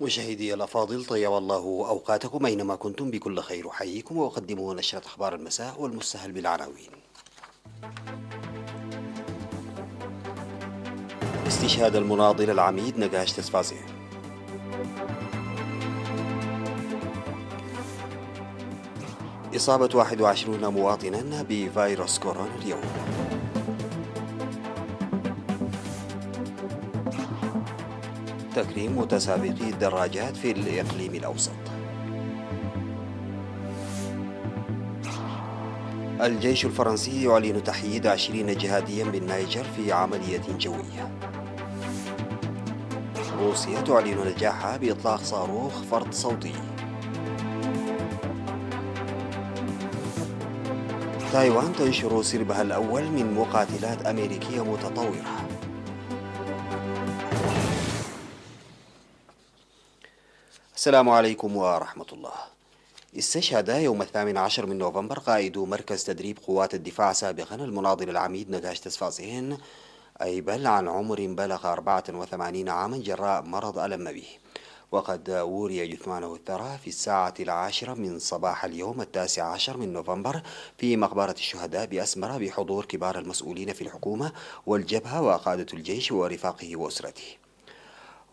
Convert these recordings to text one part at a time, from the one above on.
مشاهدي الأفاضل، طيب الله أوقاتكم أينما كنتم بكل خير. أحييكم وأقدم نشرة أخبار المساء والمستهل بالعناوين. استشهاد المناضل العميد نقاش تسفازي. إصابة 21 مواطنا بفيروس كورونا اليوم. تكريم متسابقي الدراجات في الإقليم الأوسط. الجيش الفرنسي يعلن تحييد 20 جهاديا بالنيجر في عملية جوية. روسيا تعلن نجاحها بإطلاق صاروخ فرد صوتي. تايوان تنشر سربها الأول من مقاتلات أمريكية متطورة. السلام عليكم ورحمة الله. استشهد يوم 18 من نوفمبر قائد مركز تدريب قوات الدفاع سابقا المناضل العميد نقاش تسفازين، أي بل عن عمر بلغ 84 عاما جراء مرض ألم به، وقد وري جثمانه الثرى في الساعة 10 من صباح اليوم 19 من نوفمبر في مقبرة الشهداء بأسمرة بحضور كبار المسؤولين في الحكومة والجبهة وقادة الجيش ورفاقه وأسرته.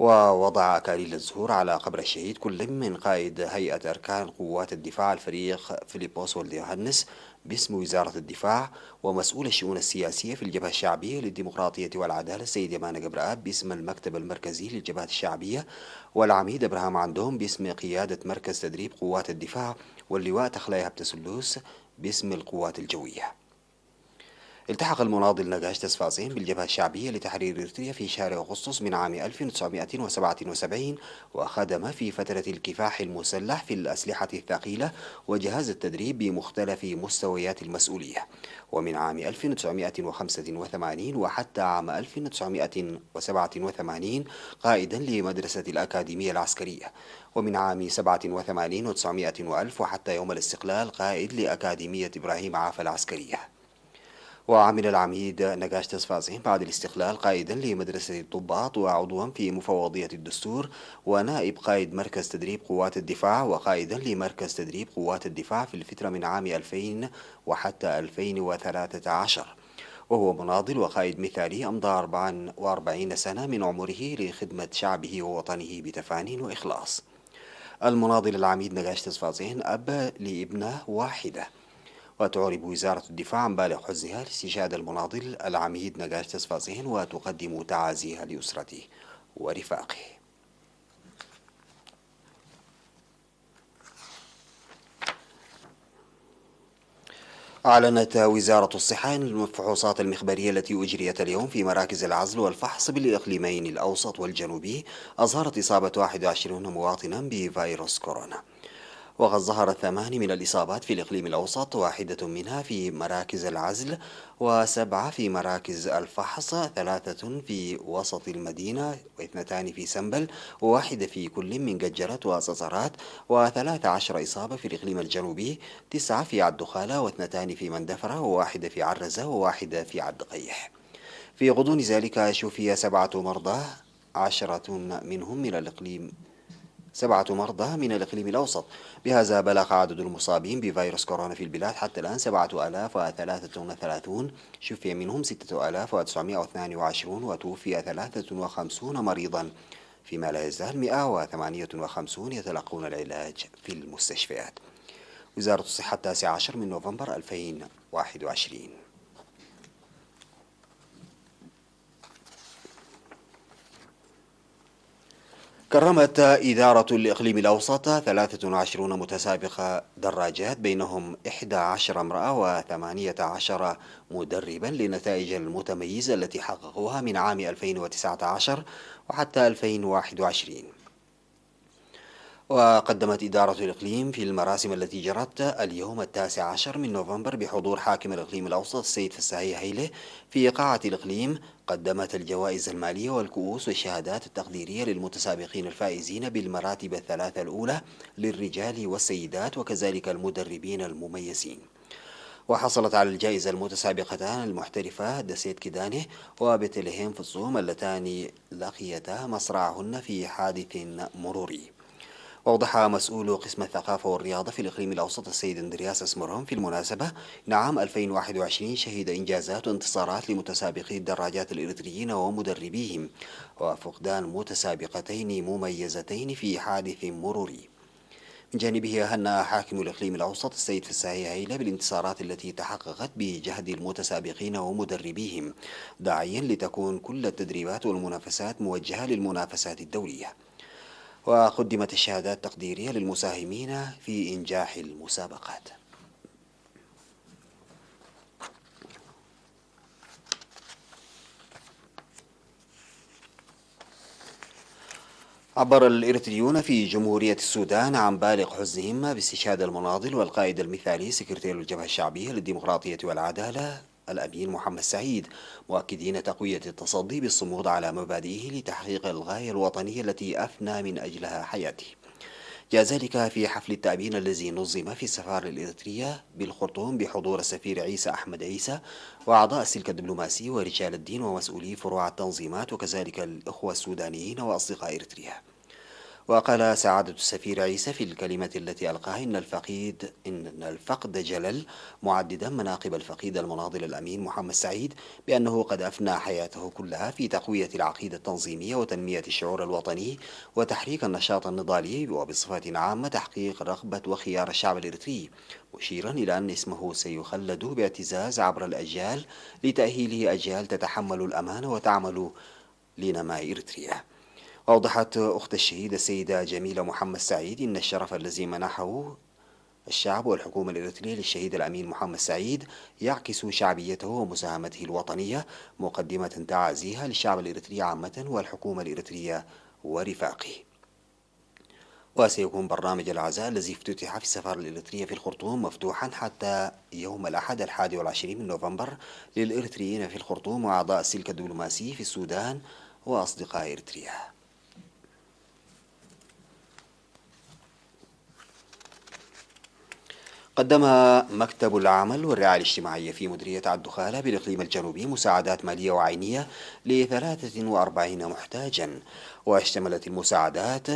ووضع أكاليل الزهور على قبر الشهيد كل من قائد هيئة أركان قوات الدفاع الفريق فيليبوس ولد يوهنس باسم وزارة الدفاع، ومسؤول الشؤون السياسية في الجبهة الشعبية للديمقراطية والعدالة السيد يمان قبرآب باسم المكتب المركزي للجبهات الشعبية، والعميد إبراهام عندهم باسم قيادة مركز تدريب قوات الدفاع، واللواء تخلاي هبتسلوس باسم القوات الجوية. التحق المناضل نقاش تسفازين بالجبهة الشعبية لتحرير إريتريا في شهر أغسطس من عام 1977، وخدم في فترة الكفاح المسلح في الأسلحة الثقيلة وجهاز التدريب بمختلف مستويات المسؤولية، ومن عام 1985 وحتى عام 1987 قائدا لمدرسة الأكاديمية العسكرية، ومن عام 87 و900 وألف وحتى يوم الاستقلال قائد لأكاديمية إبراهيم عافا العسكرية. وعمل العميد نقاش تسفازين بعد الاستقلال قائدا لمدرسة الضباط وعضوا في مفوضية الدستور ونائب قائد مركز تدريب قوات الدفاع وقائدا لمركز تدريب قوات الدفاع في الفترة من عام 2000 وحتى 2013، وهو مناضل وقائد مثالي أمضى 44 سنة من عمره لخدمة شعبه ووطنه بتفاني وإخلاص. المناضل العميد نقاش تسفازين أب لابنة واحدة، وتعرب وزارة الدفاع عن بالغ حزنها لاستشهاد المناضل العميد نقاش تسفازين وتقدم تعازيها لأسرته ورفاقه. أعلنت وزارة الصحة أن الفحوصات المخبرية التي أجريت اليوم في مراكز العزل والفحص بالإقليمين الأوسط والجنوبي أظهرت إصابة 21 مواطنا بفيروس كورونا، وقد ظهرت 8 من الإصابات في الإقليم الأوسط، واحدة منها في مراكز العزل و7 في مراكز الفحص، 3 في وسط المدينة و2 في سنبل وواحدة في كل من قجرة وصزرات، و13 إصابة في الإقليم الجنوبي، 9 في عبد خالة و2 في مندفرة وواحدة في عرزة وواحدة في عبد قيح. في غضون ذلك شفي 7 مرضى، 10 منهم من الإقليم 7 مرضى من الإقليم الأوسط. بهذا بلغ عدد المصابين بفيروس كورونا في البلاد حتى الآن 7033، شفي منهم 6922 وتوفي 53 مريضا، فيما لا يزال 158 يتلقون العلاج في المستشفيات. وزارة الصحة 19 من نوفمبر 2021. كرمت إدارة الإقليم الأوسط 23 متسابق دراجات بينهم 11 امرأة و18 مدربا للنتائج المتميزة التي حققوها من عام 2019 وحتى 2021. وقدمت إدارة الإقليم في المراسم التي جرت اليوم 19 من نوفمبر بحضور حاكم الإقليم الأوسط السيد فساهي هيله في قاعة الإقليم، قدمت الجوائز المالية والكؤوس والشهادات التقديرية للمتسابقين الفائزين بالمراتب الثلاثة الأولى للرجال والسيدات، وكذلك المدربين المميزين. وحصلت على الجائزة المتسابقتان المحترفة دسيت كيدانه وبتلهيم فصوم اللتان لقيتا مصرعهن في حادث مروري. وأوضح مسؤول قسم الثقافة والرياضة في الإقليم الأوسط السيد اندرياس اسمرهم في المناسبة إن عام 2021 شهد إنجازات وانتصارات لمتسابقي الدراجات الإريتريين ومدربيهم وفقدان متسابقتين مميزتين في حادث مروري. من جانبه هنأ حاكم الإقليم الأوسط السيد فساهي هيلة بالانتصارات التي تحققت بجهد المتسابقين ومدربيهم، داعيا لتكون كل التدريبات والمنافسات موجهة للمنافسات الدولية. وقدمت الشهادات التقديرية للمساهمين في إنجاح المسابقات. عبر الإريتريون في جمهورية السودان عن بالغ حزنهم باستشهاد المناضل والقائد المثالي سكرتير الجبهة الشعبية للديمقراطية والعدالة الأمين محمد سعيد، مؤكدين تقوية التصدي بالصمود على مبادئه لتحقيق الغاية الوطنية التي أفنى من أجلها حياته. جاء ذلك في حفل التأبين الذي نظم في السفارة الإريترية بالخرطوم بحضور السفير عيسى أحمد عيسى وأعضاء السلك الدبلوماسي ورجال الدين ومسؤولي فروع التنظيمات وكذلك الإخوة السودانيين وأصدقاء إريتريا. وقال سعادة السفير عيسى في الكلمة التي ألقاها إن الفقد جلل، معددا مناقب الفقيد المناضل الأمين محمد سعيد بأنه قد أفنى حياته كلها في تقوية العقيدة التنظيمية وتنمية الشعور الوطني وتحريك النشاط النضالي وبصفة عامة تحقيق رغبة وخيار الشعب الإريتري، مشيرا إلى أن اسمه سيخلد باعتزاز عبر الأجيال لتأهيله أجيال تتحمل الأمانة وتعمل لنماء إريتريا. أوضحت أخت الشهيد السيدة جميلة محمد سعيد إن الشرف الذي منحه الشعب والحكومة الإريترية للشهيد الأمين محمد سعيد يعكس شعبيته ومساهمته الوطنية، مقدمة تعازيها للشعب الإريتري عامة والحكومة الإريترية ورفاقه. وسيكون برنامج العزاء الذي افتتح في السفارة الإريترية في الخرطوم مفتوحا حتى يوم الأحد 21 من نوفمبر للإريتريين في الخرطوم وأعضاء السلك الدبلوماسي في السودان وأصدقاء إريتريا. قدم مكتب العمل والرعاية الاجتماعية في مديرية الدخالة بالإقليم الجنوبي مساعدات مالية وعينية ل43 محتاجا، واشتملت المساعدات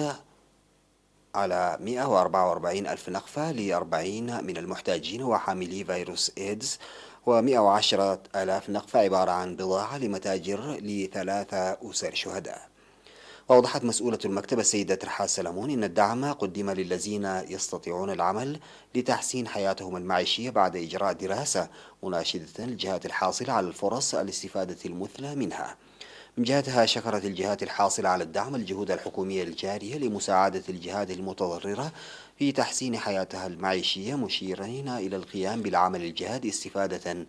على 144 ألف نقفة ل40 من المحتاجين وحاملي فيروس إيدز، و110 ألاف نقفة عبارة عن بضاعة لمتاجر ل3 أسر شهداء. وأوضحت مسؤولة المكتب السيدة ترحال سلمون إن الدعم قدم للذين يستطيعون العمل لتحسين حياتهم المعيشية بعد إجراء دراسة، مناشدة الجهات الحاصلة على الفرص الاستفادة المثلى منها. من جهتها شكرت الجهات الحاصلة على الدعم الجهود الحكومية الجارية لمساعدة الجهات المتضررة في تحسين حياتها المعيشية، مشيرين إلى القيام بالعمل الجهاد استفادة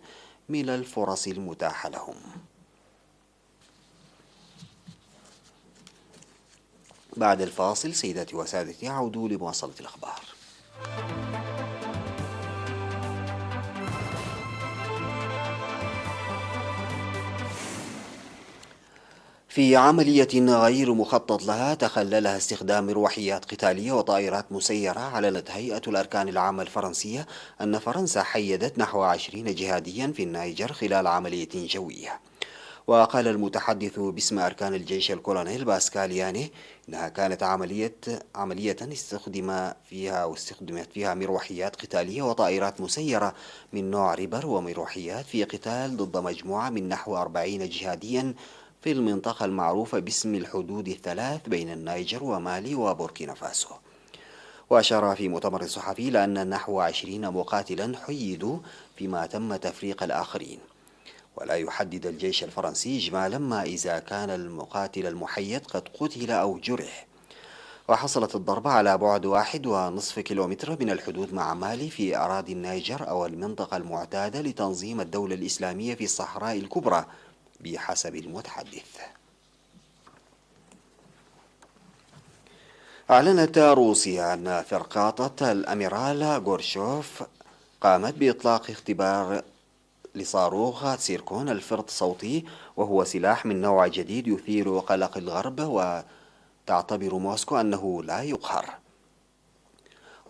من الفرص المتاحة لهم. بعد الفاصل سيداتي وسادتي عودوا لمواصلة الأخبار. في عملية غير مخطط لها تخللها استخدام مروحيات قتالية وطائرات مسيرة، أعلنت هيئة الأركان العامة الفرنسية أن فرنسا حيدت نحو 20 جهاديا في النيجر خلال عملية جوية. وقال المتحدث باسم أركان الجيش الكولونيل باسكال ياني إنها كانت عملية استخدمت فيها مروحيات قتالية وطائرات مسيرة من نوع ريبر ومروحيات في قتال ضد مجموعة من نحو 40 جهاديا في المنطقة المعروفة باسم الحدود الثلاث بين النيجر ومالي وبوركينا فاسو. وأشار في مؤتمر صحفي لأن نحو 20 مقاتلا حيدوا فيما تم تفريق الآخرين. ولا يحدد الجيش الفرنسي إجمالا ما إذا كان المقاتل المحيد قد قتل أو جرح. وحصلت الضربة على بعد 1.5 كيلومتر من الحدود مع مالي في أراضي النيجر أو المنطقة المعتادة لتنظيم الدولة الإسلامية في الصحراء الكبرى بحسب المتحدث. أعلنت روسيا أن فرقاطة الأميرال غورشوف قامت بإطلاق اختبار لصاروخ سيركون الفرط صوتي، وهو سلاح من نوع جديد يثير قلق الغرب وتعتبر موسكو أنه لا يقهر.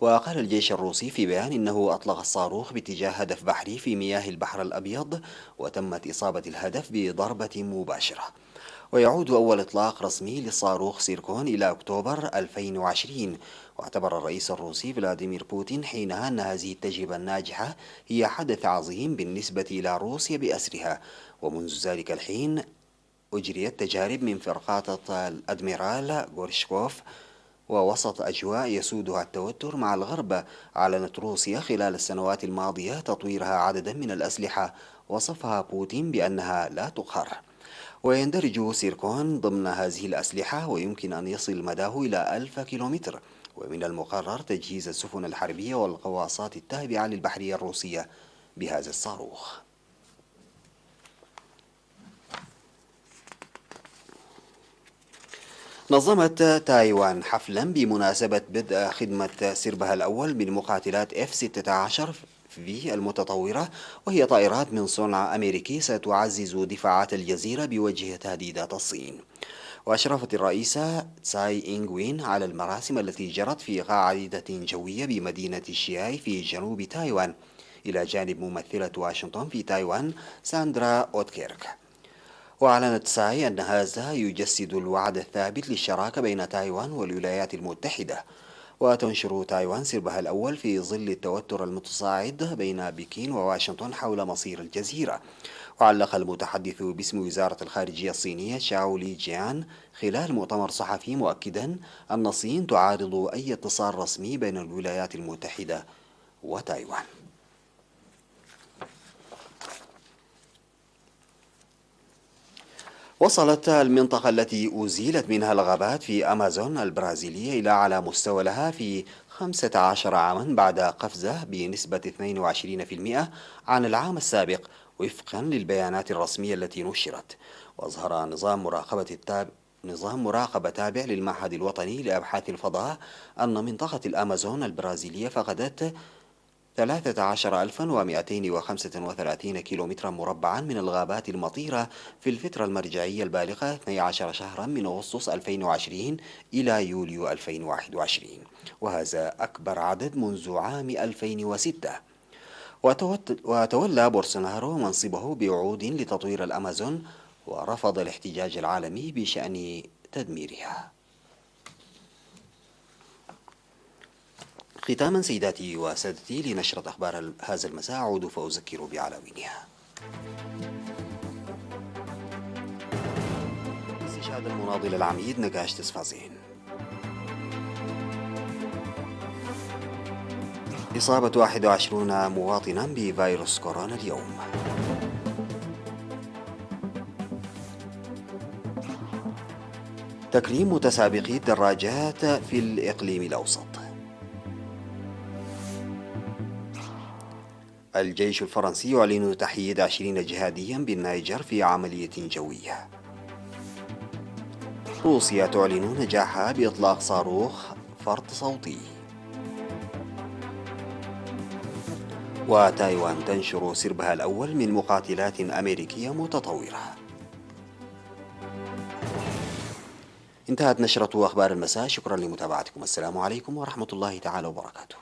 وقال الجيش الروسي في بيان إنه أطلق الصاروخ باتجاه هدف بحري في مياه البحر الأبيض، وتمت إصابة الهدف بضربة مباشرة. ويعود أول إطلاق رسمي للصاروخ سيركون إلى أكتوبر 2020. واعتبر الرئيس الروسي فلاديمير بوتين حينها أن هذه التجربة الناجحة هي حدث عظيم بالنسبة إلى روسيا بأسرها. ومنذ ذلك الحين أجريت تجارب من فرقاطة الأدميرال غورشكوف. ووسط أجواء يسودها التوتر مع الغرب، أعلنت روسيا خلال السنوات الماضية تطويرها عددا من الأسلحة وصفها بوتين بأنها لا تقهر. ويندرج سيركون ضمن هذه الأسلحة، ويمكن أن يصل مداه إلى 1000 كيلومتر. ومن المقرر تجهيز السفن الحربية والغواصات التابعة للبحرية الروسية بهذا الصاروخ. نظمت تايوان حفلا بمناسبة بدء خدمة سربها الأول من مقاتلات F-16 في المتطورة، وهي طائرات من صنع أمريكي ستعزز دفاعات الجزيرة بوجه تهديدات الصين. وأشرفت الرئيسة تساي إنغ وين على المراسم التي جرت في قاعدة جوية بمدينة شياي في جنوب تايوان، إلى جانب ممثلة واشنطن في تايوان ساندرا أوتكيرك. وأعلنت تساي أن هذا يجسد الوعد الثابت للشراكة بين تايوان والولايات المتحدة. وتنشر تايوان سربها الأول في ظل التوتر المتصاعد بين بكين وواشنطن حول مصير الجزيرة. وعلق المتحدث باسم وزارة الخارجية الصينية شاو لي جيان خلال مؤتمر صحفي مؤكدا أن الصين تعارض أي اتصال رسمي بين الولايات المتحدة وتايوان. وصلت المنطقة التي أزيلت منها الغابات في أمازون البرازيلية إلى أعلى مستوى لها في 15 عاما بعد قفزة بنسبة 22% عن العام السابق، وفقا للبيانات الرسمية التي نشرت. وأظهر نظام مراقبة تابع للمعهد الوطني لأبحاث الفضاء أن منطقة الأمازون البرازيلية فقدت 13235 كيلومترا مربعا من الغابات المطيرة في الفترة المرجعية البالغة 12 شهرا من أغسطس 2020 إلى يوليو 2021، وهذا أكبر عدد منذ عام 2006. وتولى بولسونارو منصبه بوعود لتطوير الأمازون، ورفض الاحتجاج العالمي بشأن تدميرها. ختاما سيداتي وسادتي، لنشرة أخبار هذا المساء أعود فأذكر بعناوينها. استشهاد المناضل العميد نجاش تسفازين. إصابة 21 مواطنا بفيروس كورونا اليوم. تكريم متسابقي الدراجات في الإقليم الأوسط. الجيش الفرنسي يعلن تحييد 20 جهاديا بالنيجر في عملية جوية. روسيا تعلن نجاحها بإطلاق صاروخ فرط صوتي. وتايوان تنشر سربها الأول من مقاتلات أمريكية متطورة. انتهت نشرة أخبار المساء، شكرا لمتابعتكم، السلام عليكم ورحمة الله تعالى وبركاته.